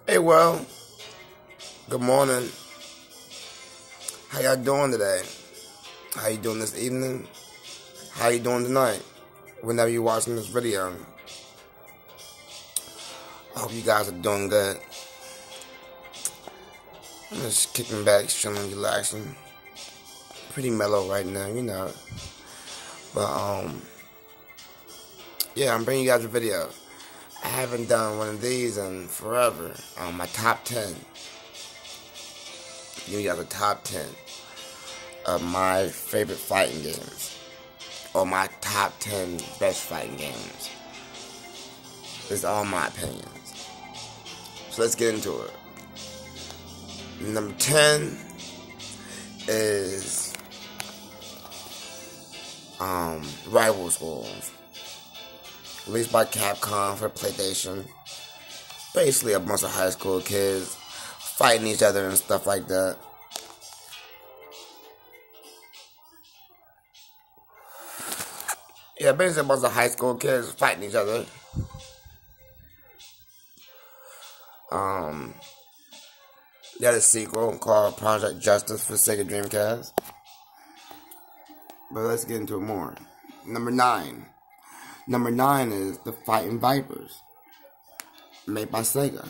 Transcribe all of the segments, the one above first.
Hey, well, good morning. How y'all doing today? How you doing this evening? How you doing tonight? Whenever you're watching this video, I hope you guys are doing good. I'm just kicking back, chilling, relaxing. Pretty mellow right now, you know. But yeah, I'm bringing you guys a video. I haven't done one of these in forever. My top 10. Give you guys a top 10 of my favorite fighting games, or my top 10 best fighting games. It's all my opinions. So let's get into it. Number 10 is Rival Schools, released by Capcom for PlayStation. Basically a bunch of high school kids fighting each other and stuff like that. Yeah, basically a bunch of high school kids fighting each other. Got a sequel called Project Justice for Sega Dreamcast. But let's get into it more. Number 9. Number 9 is The Fighting Vipers, made by Sega.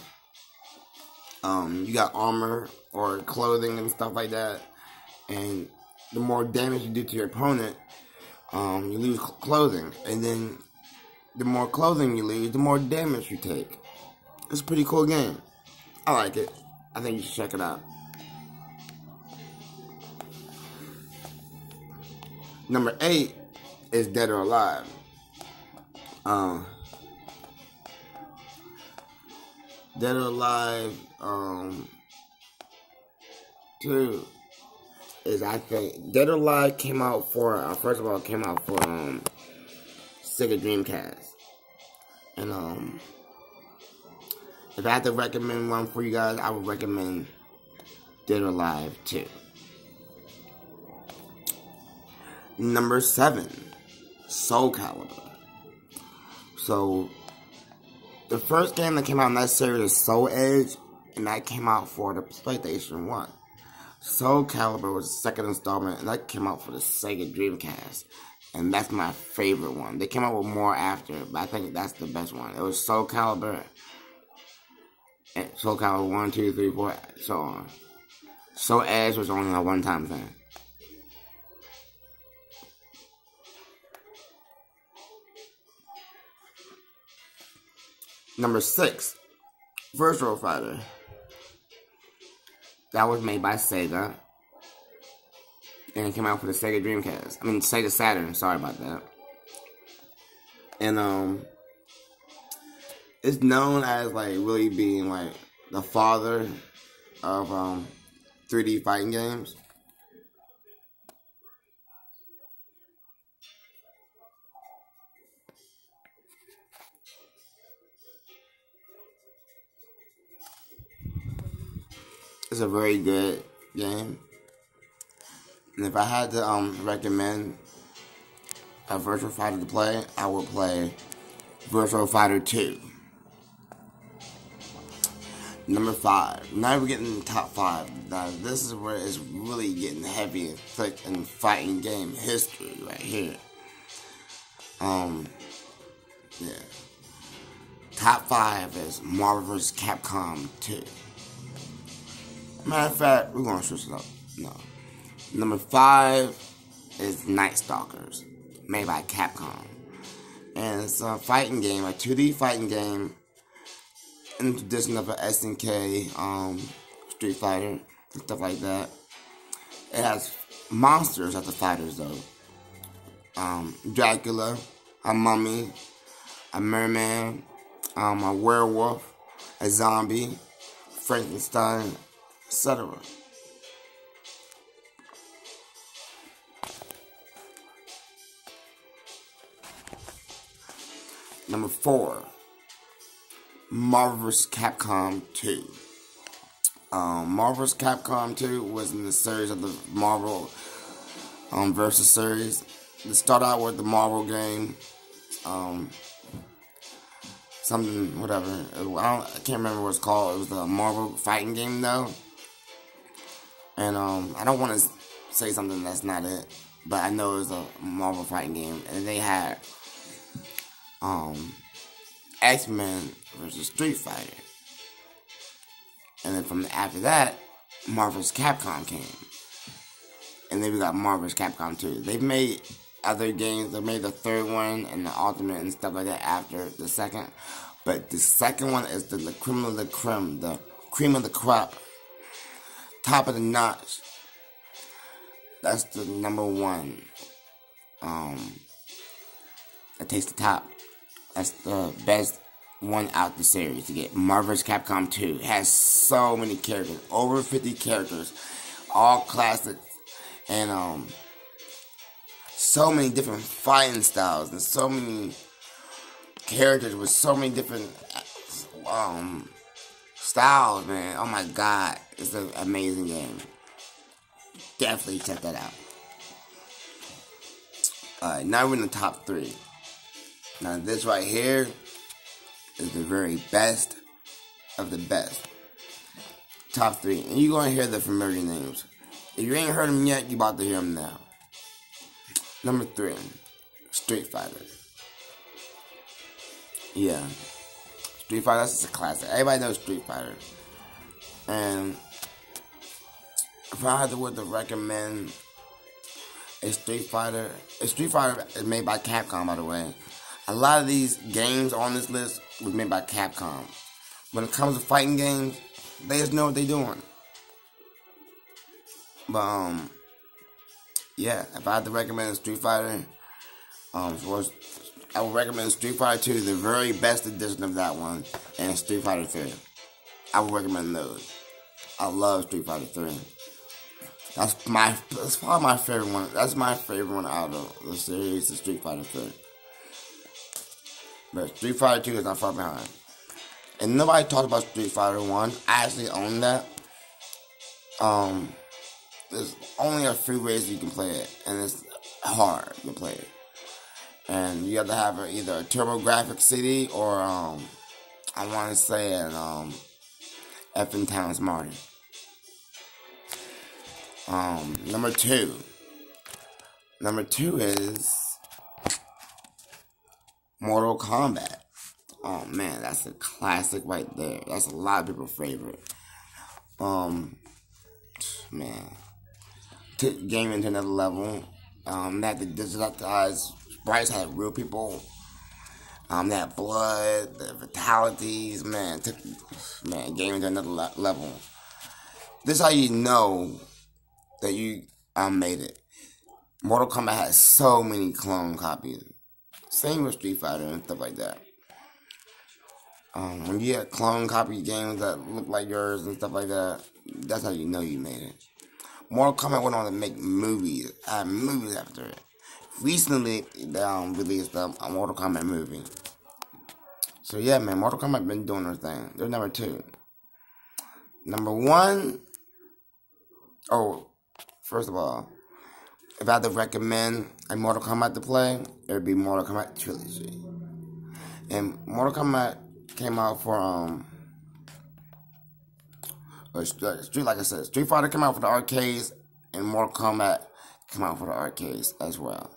You got armor or clothing and stuff like that, and the more damage you do to your opponent, you lose clothing, and then the more clothing you lose, the more damage you take. It's a pretty cool game. I like it. I think you should check it out. Number 8 is Dead or Alive. Dead or Alive 2 is, I think, Dead or Alive came out for, first of all, it came out for Sega Dreamcast. And if I had to recommend one for you guys, I would recommend Dead or Alive 2. Number 7, Soul Calibur. So, the first game that came out in that series is Soul Edge, and that came out for the PlayStation 1. Soul Calibur was the second installment, and that came out for the Sega Dreamcast. And that's my favorite one. They came out with more after, but I think that's the best one. It was Soul Calibur, and Soul Calibur 1, 2, 3, 4, so on. Soul Edge was only a one-time thing. Number 6, Virtua Fighter. That was made by Sega, and it came out for the Sega Dreamcast. I mean, Sega Saturn. Sorry about that. And it's known as like really being like the father of 3D fighting games. It's a very good game. And if I had to recommend a Virtua Fighter to play, I would play Virtua Fighter 2. Number 5. Now we're getting the top 5. Now this is where it's really getting heavy and thick in fighting game history right here. Yeah. Top 5 is Marvel vs. Capcom 2. Matter of fact, we're gonna switch it up. No. Number 5 is Night Stalkers, made by Capcom. And it's a fighting game, a 2D fighting game in the tradition of an SNK, Street Fighter, and stuff like that. It has monsters as the fighters though. Dracula, a mummy, a merman, a werewolf, a zombie, Frankenstein, etc. Number 4, Marvel vs. Capcom 2. Marvel vs. Capcom 2 was in the series of the Marvel Versus series. It started out with the Marvel game, something, whatever. I can't remember what it's called. It was the Marvel fighting game though. And I don't want to say something that's not it, but I know it was a Marvel fighting game, and they had X-Men versus Street Fighter, and then from after that, Marvel's Capcom came, and then we got Marvel's Capcom 2. They've made other games. They made the third one and the Ultimate and stuff like that after the second, but the second one is the cream of the creme, the cream of the crop. Top of the notch. That's the number one. It takes the top. That's the best one out the series to get. Marvel's Capcom 2 it has so many characters, over 50 characters, all classics, and so many different fighting styles and so many characters with so many different styles, man. Oh my god, it's an amazing game. Definitely check that out. Alright, now we're in the top 3. Now this right here is the very best of the best. Top 3. And you're going to hear the familiar names. If you ain't heard them yet, you're about to hear them now. Number 3, Street Fighter. Yeah. Street Fighter, that's just a classic. Everybody knows Street Fighter. And if I had to recommend a Street Fighter is made by Capcom, by the way. A lot of these games on this list was made by Capcom. When it comes to fighting games, they just know what they're doing. But yeah, if I had to recommend a Street Fighter, I would recommend Street Fighter 2, the very best edition of that one, and Street Fighter 3. I would recommend those. I love Street Fighter 3. That's probably my favorite one. That's my favorite one out of the series, the Street Fighter 3. But Street Fighter 2 is not far behind. And nobody talked about Street Fighter 1. I actually own that. There's only a few ways you can play it, and it's hard to play it. And you have to have either a TurboGrafx CD or I want to say an effing Town Smarty. Number 2. Number 2 is Mortal Kombat. Oh man, that's a classic right there. That's a lot of people's favorite. Man, took the game into another level. They had the digitalized sprites, had real people. They had blood, the fatalities. Man, took game into another level. This is how you know that you made it. Mortal Kombat has so many clone copies. Same with Street Fighter and stuff like that. When you get clone copy games that look like yours and stuff like that, that's how you know you made it. Mortal Kombat went on to make movies. Movies after it. Recently, they released a Mortal Kombat movie. So yeah, man, Mortal Kombat been doing their thing. They're number 2. Number 1. Oh, first of all, if I had to recommend a Mortal Kombat to play, it would be Mortal Kombat Trilogy. And Mortal Kombat came out for like I said, Street Fighter came out for the arcades, and Mortal Kombat came out for the arcades as well.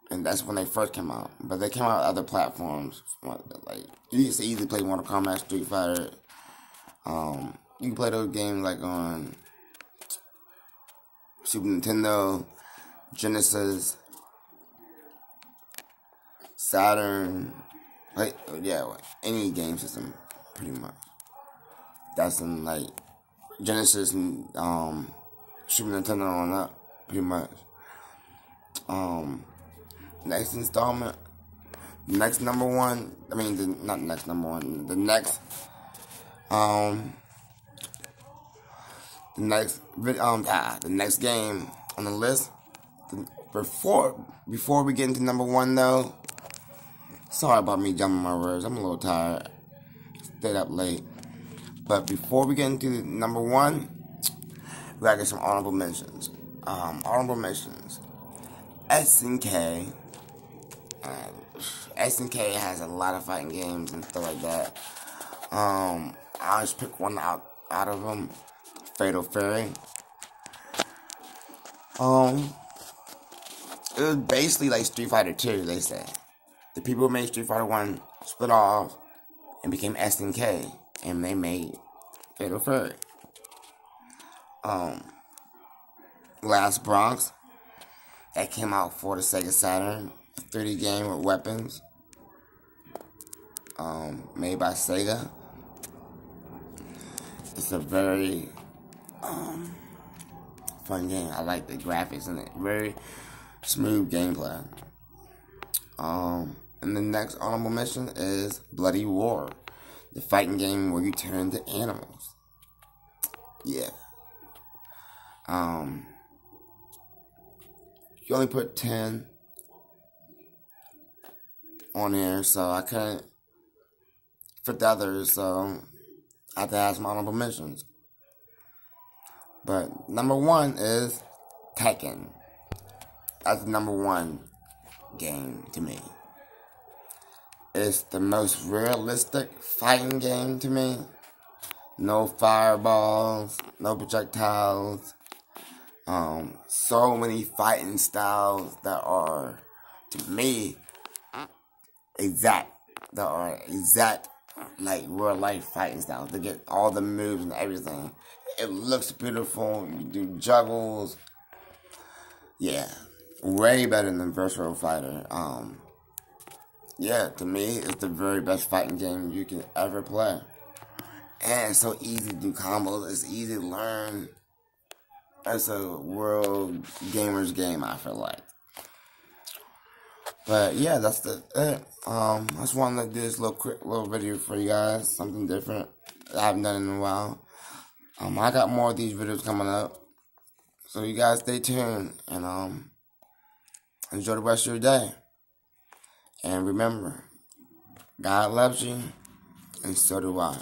And that's when they first came out. But they came out on other platforms. Like you used to easily play Mortal Kombat, Street Fighter. You can play those games like on Super Nintendo, Genesis, Saturn, like any game system, pretty much. That's in like Genesis and Super Nintendo on up, pretty much. Next installment, next number one. I mean, not next number one. The next, the next game on the list. Before we get into number 1, though. Sorry about me jumping my words. I'm a little tired. Stayed up late. But before we get into number 1, we gotta get some honorable mentions. Honorable mentions. SNK. SNK has a lot of fighting games and stuff like that. I'll just pick one out of them. Fatal Fury. It was basically like Street Fighter 2, they say. The people who made Street Fighter 1 split off and became SNK, and they made Fatal Fury. Last Bronx, that came out for the Sega Saturn, a 3D game with weapons, made by Sega. It's a very fun game. I like the graphics in it. Very smooth gameplay. And the next honorable mention is Bloody War, the fighting game where you turn into animals. Yeah. You only put 10 on here, so I couldn't fit the others, so I have to ask my honorable mentions. But number 1 is Tekken. That's the number 1 game to me. It's the most realistic fighting game to me. No fireballs, no projectiles. So many fighting styles that are, to me, exact like real life fighting styles. They get all the moves and everything. It looks beautiful. You do juggles. Yeah, way better than Virtual Fighter. Yeah, to me, it's the very best fighting game you can ever play. And it's so easy to do combos. It's easy to learn. It's a world gamer's game, I feel like. But yeah, that's it. I just wanted to do this little video for you guys. Something different that I haven't done in a while. I got more of these videos coming up. So you guys stay tuned and enjoy the rest of your day. And remember, God loves you, and so do I.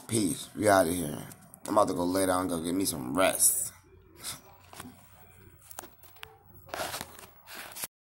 Peace. We out of here. I'm about to go lay down and go get me some rest.